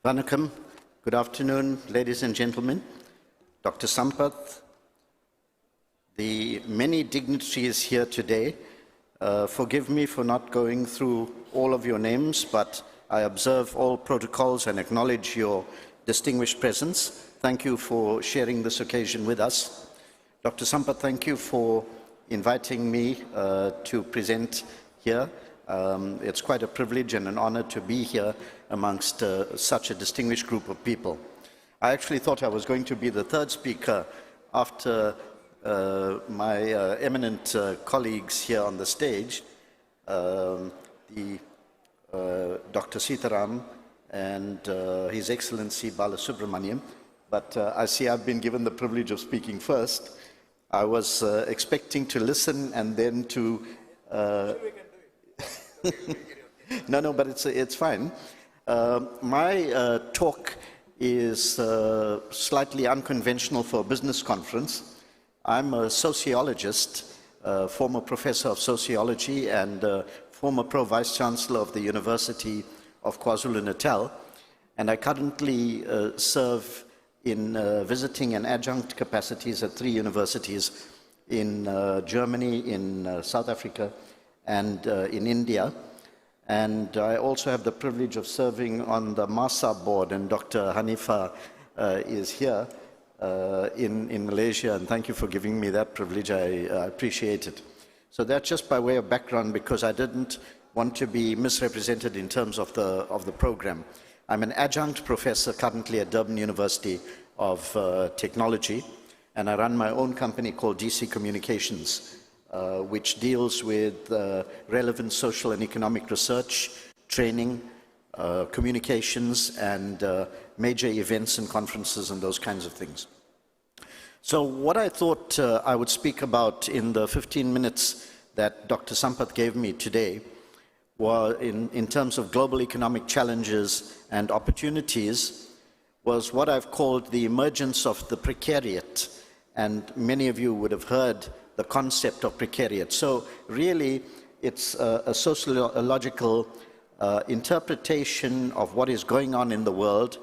Vanakkam. Good afternoon, ladies and gentlemen. Dr. Sampath, the many dignitaries here today, forgive me for not going through all of your names, but I observe all protocols and acknowledge your distinguished presence. Thank you for sharing this occasion with us. Dr. Sampath, thank you for inviting me to present here. It's quite a privilege and an honor to be here amongst such a distinguished group of people. I actually thought I was going to be the third speaker after my eminent colleagues here on the stage, Dr. Sitaram and His Excellency Balasubramaniam. But I see I've been given the privilege of speaking first. I was expecting to listen and then to... No, but it's fine. My talk is slightly unconventional for a business conference. I'm a sociologist, former professor of sociology and former Pro-Vice Chancellor of the University of KwaZulu-Natal, and I currently serve in visiting and adjunct capacities at 3 universities in Germany, in South Africa, and in India. And I also have the privilege of serving on the MASA board, and Dr. Hanifa is here in Malaysia, and thank you for giving me that privilege. I appreciate it. So that's just by way of background, because I didn't want to be misrepresented in terms of the program. I'm an adjunct professor currently at Durban University of Technology, and I run my own company called DC Communications, which deals with relevant social and economic research, training, communications, and major events and conferences and those kinds of things. So what I thought I would speak about in the 15 minutes that Dr. Sampath gave me today were in terms of global economic challenges and opportunities was what I've called the emergence of the precariat. And many of you would have heard the concept of precariat. So really, it's a sociological interpretation of what is going on in the world,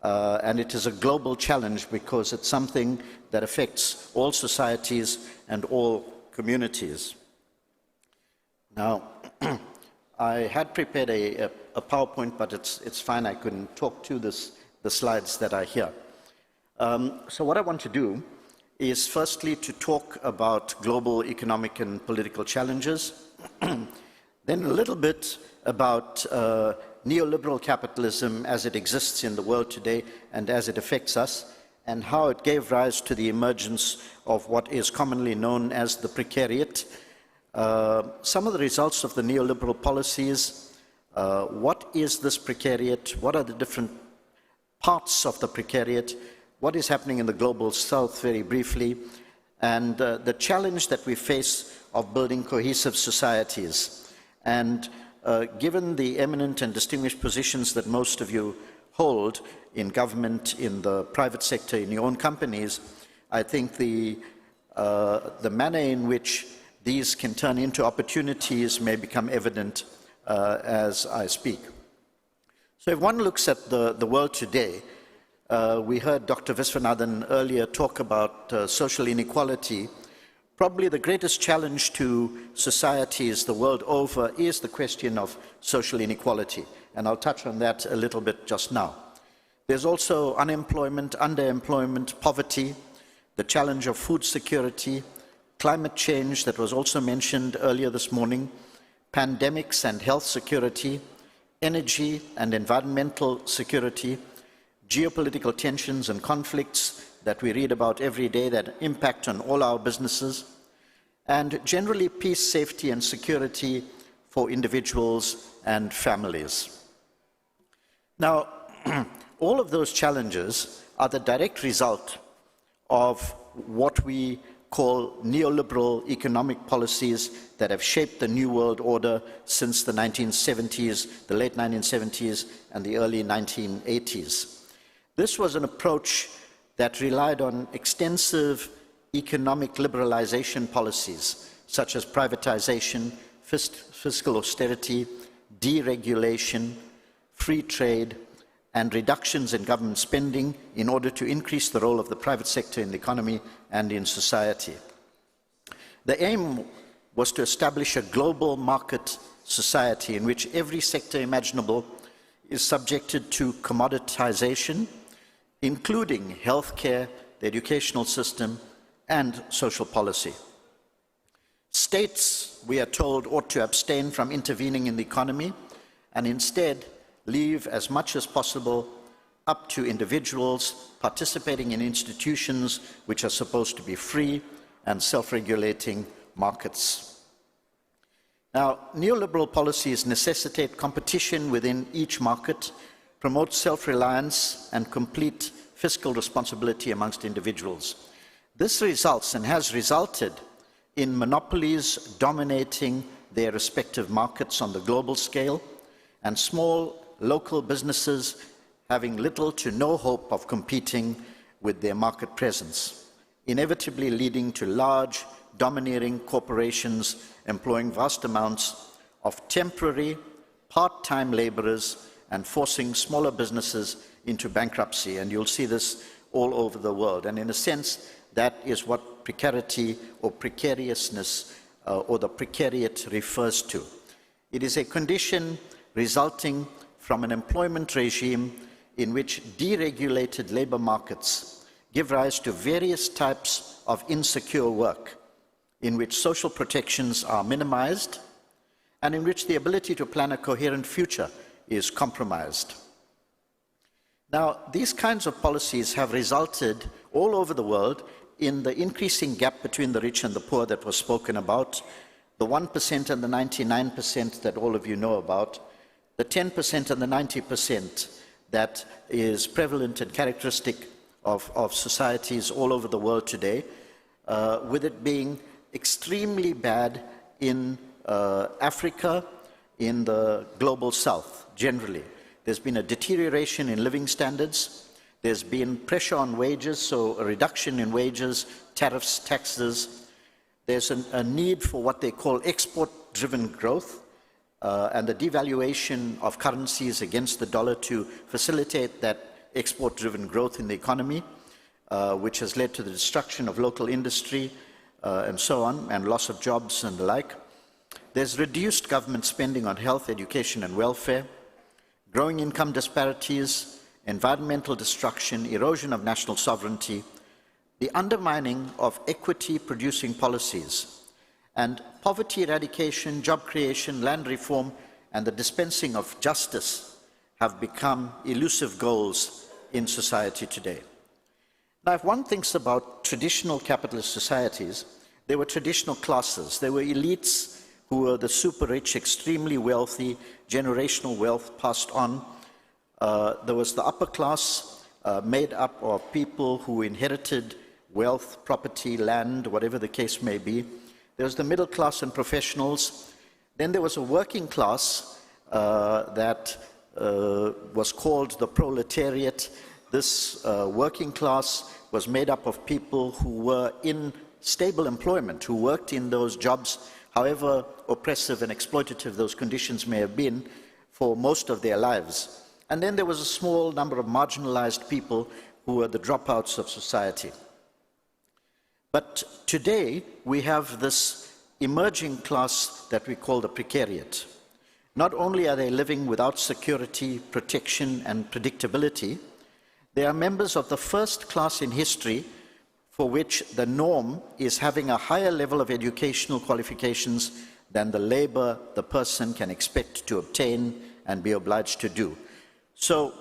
and it is a global challenge because it's something that affects all societies and all communities. Now, I had prepared a PowerPoint, but it's fine. I couldn't talk to the slides that are here. So what I want to do is firstly to talk about global economic and political challenges, then a little bit about neoliberal capitalism as it exists in the world today and as it affects us, and how it gave rise to the emergence of what is commonly known as the precariat, some of the results of the neoliberal policies, what is this precariat, what are the different parts of the precariat, what is happening in the global south very briefly, and the challenge that we face of building cohesive societies. And given the eminent and distinguished positions that most of you hold in government, in the private sector, in your own companies, I think the manner in which these can turn into opportunities may become evident as I speak. So if one looks at the world today, we heard Dr. Viswanathan earlier talk about social inequality. Probably the greatest challenge to societies the world over is the question of social inequality, and I'll touch on that a little bit just now. There's also unemployment, underemployment, poverty, the challenge of food security, climate change that was also mentioned earlier this morning, pandemics and health security, energy and environmental security, geopolitical tensions and conflicts that we read about every day that impact on all our businesses, and generally peace, safety, and security for individuals and families. Now, all of those challenges are the direct result of what we call neoliberal economic policies that have shaped the New World Order since the 1970s, the late 1970s, and the early 1980s. This was an approach that relied on extensive economic liberalization policies, such as privatization, fiscal austerity, deregulation, free trade, and reductions in government spending in order to increase the role of the private sector in the economy and in society. The aim was to establish a global market society in which every sector imaginable is subjected to commoditization, including healthcare, the educational system, and social policy. States, we are told, ought to abstain from intervening in the economy and instead leave as much as possible up to individuals participating in institutions which are supposed to be free and self-regulating markets. Now, neoliberal policies necessitate competition within each market, promote self-reliance and complete fiscal responsibility amongst individuals. This results and has resulted in monopolies dominating their respective markets on the global scale, and small local businesses having little to no hope of competing with their market presence, inevitably leading to large, domineering corporations employing vast amounts of temporary, part-time laborers and forcing smaller businesses into bankruptcy. And you'll see this all over the world. And in a sense, that is what precarity or precariousness or the precariat refers to. It is a condition resulting from an employment regime in which deregulated labor markets give rise to various types of insecure work, in which social protections are minimized, and in which the ability to plan a coherent future is compromised. Now, these kinds of policies have resulted all over the world in the increasing gap between the rich and the poor that was spoken about, the 1% and the 99% that all of you know about, the 10% and the 90% that is prevalent and characteristic of societies all over the world today, with it being extremely bad in Africa, in the global south generally. There's been a deterioration in living standards. There's been pressure on wages, so a reduction in wages, tariffs, taxes. There's a need for what they call export-driven growth and the devaluation of currencies against the dollar to facilitate that export-driven growth in the economy, which has led to the destruction of local industry and so on, and loss of jobs and the like. There's reduced government spending on health, education, and welfare, growing income disparities, environmental destruction, erosion of national sovereignty, the undermining of equity-producing policies, and poverty eradication, job creation, land reform, and the dispensing of justice have become elusive goals in society today. Now, if one thinks about traditional capitalist societies, there were traditional classes. There were elites who were the super rich, extremely wealthy, generational wealth passed on. There was the upper class made up of people who inherited wealth, property, land, whatever the case may be. There was the middle class and professionals. Then there was a working class that was called the proletariat. This working class was made up of people who were in stable employment, who worked in those jobs, however oppressive and exploitative those conditions may have been, for most of their lives. And then there was a small number of marginalized people who were the dropouts of society. But today we have this emerging class that we call the precariat. Not only are they living without security, protection, and predictability, they are members of the first class in history for which the norm is having a higher level of educational qualifications than the labor the person can expect to obtain and be obliged to do. So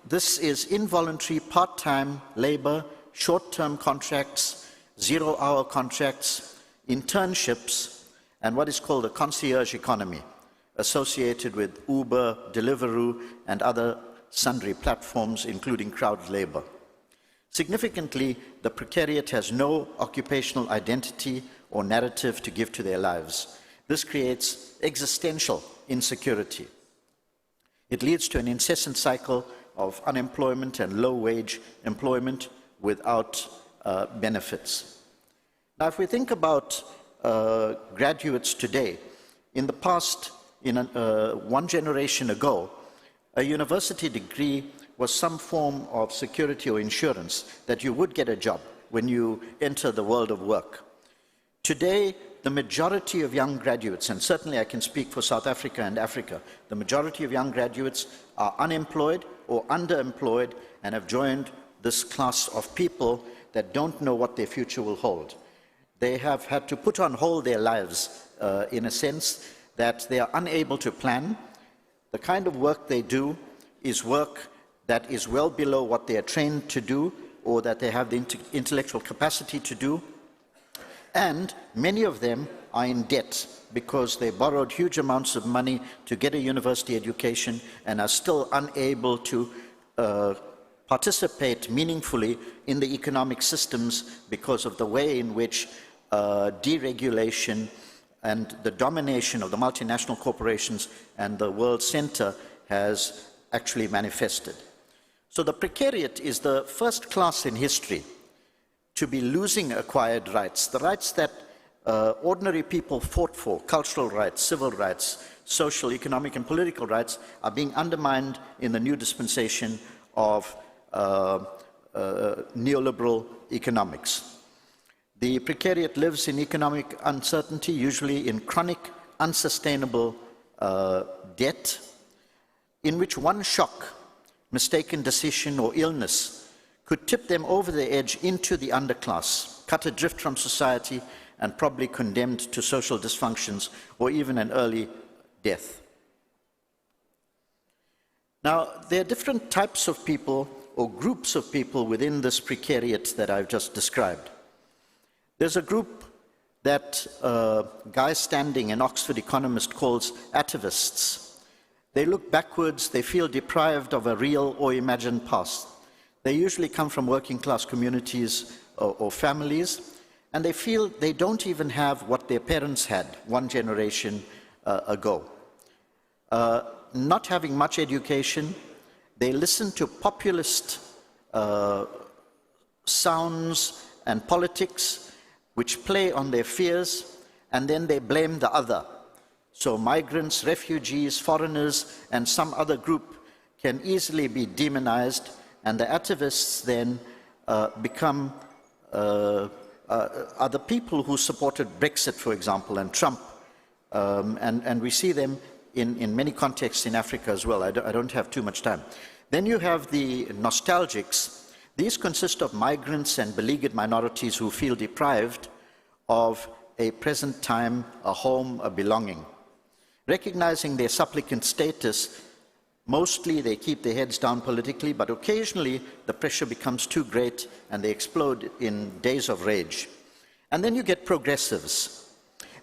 this is involuntary part-time labor, short-term contracts, zero-hour contracts, internships, and what is called a concierge economy, associated with Uber, Deliveroo, and other sundry platforms, including crowd labor. Significantly, the precariat has no occupational identity or narrative to give to their lives. This creates existential insecurity. It leads to an incessant cycle of unemployment and low-wage employment without benefits. Now, if we think about graduates today, in the past, one generation ago, a university degree was some form of security or insurance that you would get a job when you enter the world of work. Today, the majority of young graduates, and certainly I can speak for South Africa and Africa, the majority of young graduates are unemployed or underemployed and have joined this class of people that don't know what their future will hold. They have had to put on hold their lives in a sense that they are unable to plan. The kind of work they do is work that is well below what they are trained to do or that they have the intellectual capacity to do. And many of them are in debt because they borrowed huge amounts of money to get a university education and are still unable to participate meaningfully in the economic systems because of the way in which deregulation and the domination of the multinational corporations and the world center has actually manifested. So the precariat is the first class in history to be losing acquired rights, the rights that ordinary people fought for, cultural rights, civil rights, social, economic, and political rights, are being undermined in the new dispensation of neoliberal economics. The precariat lives in economic uncertainty, usually in chronic, unsustainable debt, in which one shock, mistaken decision, or illness could tip them over the edge into the underclass, cut adrift from society, and probably condemned to social dysfunctions or even an early death. Now, there are different types of people or groups of people within this precariat that I've just described. There's a group that Guy Standing, an Oxford economist, calls atavists. They look backwards, they feel deprived of a real or imagined past. They usually come from working class communities or families, and they feel they don't even have what their parents had one generation ago. Not having much education, they listen to populist sounds and politics which play on their fears, and then they blame the other. So migrants, refugees, foreigners, and some other group can easily be demonized, and the atavists then become other people who supported Brexit, for example, and Trump. And we see them in many contexts in Africa as well. I don't have too much time. Then you have the nostalgics. These consist of migrants and beleaguered minorities who feel deprived of a present time, a home, a belonging. Recognizing their supplicant status, mostly they keep their heads down politically, but occasionally the pressure becomes too great and they explode in days of rage. And then you get progressives.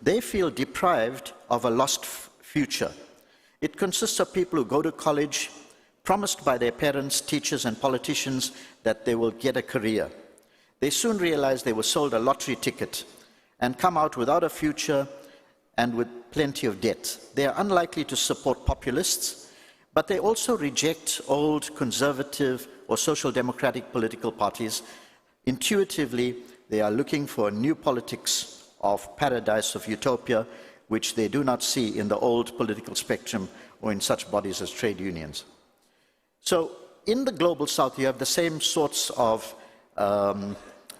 They feel deprived of a lost future. It consists of people who go to college, promised by their parents, teachers, and politicians that they will get a career. They soon realize they were sold a lottery ticket and come out without a future and with plenty of debt. They are unlikely to support populists, but they also reject old conservative or social democratic political parties. Intuitively, they are looking for a new politics of paradise, of utopia, which they do not see in the old political spectrum or in such bodies as trade unions. So in the global south, you have the same sorts of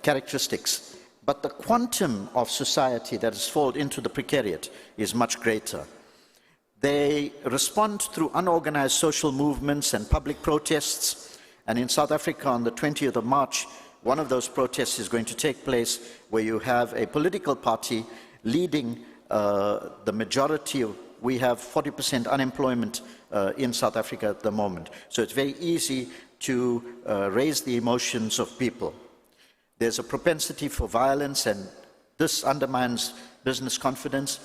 characteristics, but the quantum of society that has fallen into the precariat is much greater. They respond through unorganized social movements and public protests, and in South Africa on the 20th of March, one of those protests is going to take place where you have a political party leading the majority of, we have 40% unemployment in South Africa at the moment. So it's very easy to raise the emotions of people. There's a propensity for violence, and this undermines business confidence.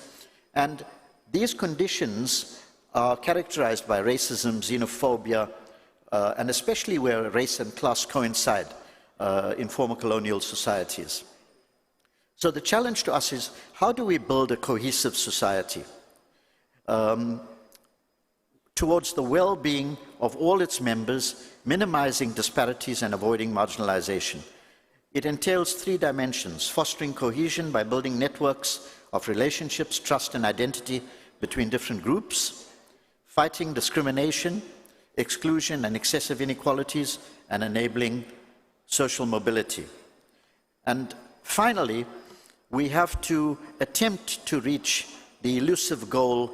And these conditions are characterized by racism, xenophobia, and especially where race and class coincide in former colonial societies. So the challenge to us is, how do we build a cohesive society towards the well-being of all its members, minimizing disparities and avoiding marginalization? It entails three dimensions: fostering cohesion by building networks of relationships, trust, and identity between different groups; fighting discrimination exclusion and excessive inequalities, and enabling social mobility. And finally, we have to attempt to reach the elusive goal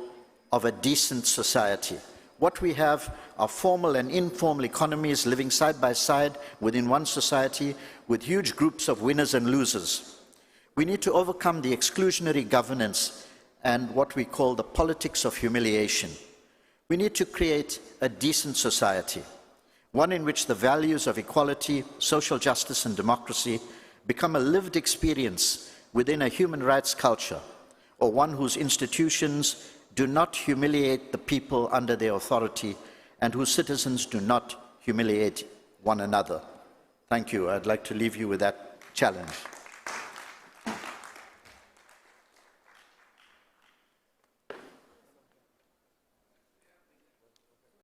of a decent society. What we have are formal and informal economies living side by side within one society with huge groups of winners and losers. We need to overcome the exclusionary governance and what we call the politics of humiliation. We need to create a decent society, one in which the values of equality, social justice, and democracy become a lived experience within a human rights culture, or one whose institutions do not humiliate the people under their authority and whose citizens do not humiliate one another. Thank you. I'd like to leave you with that challenge.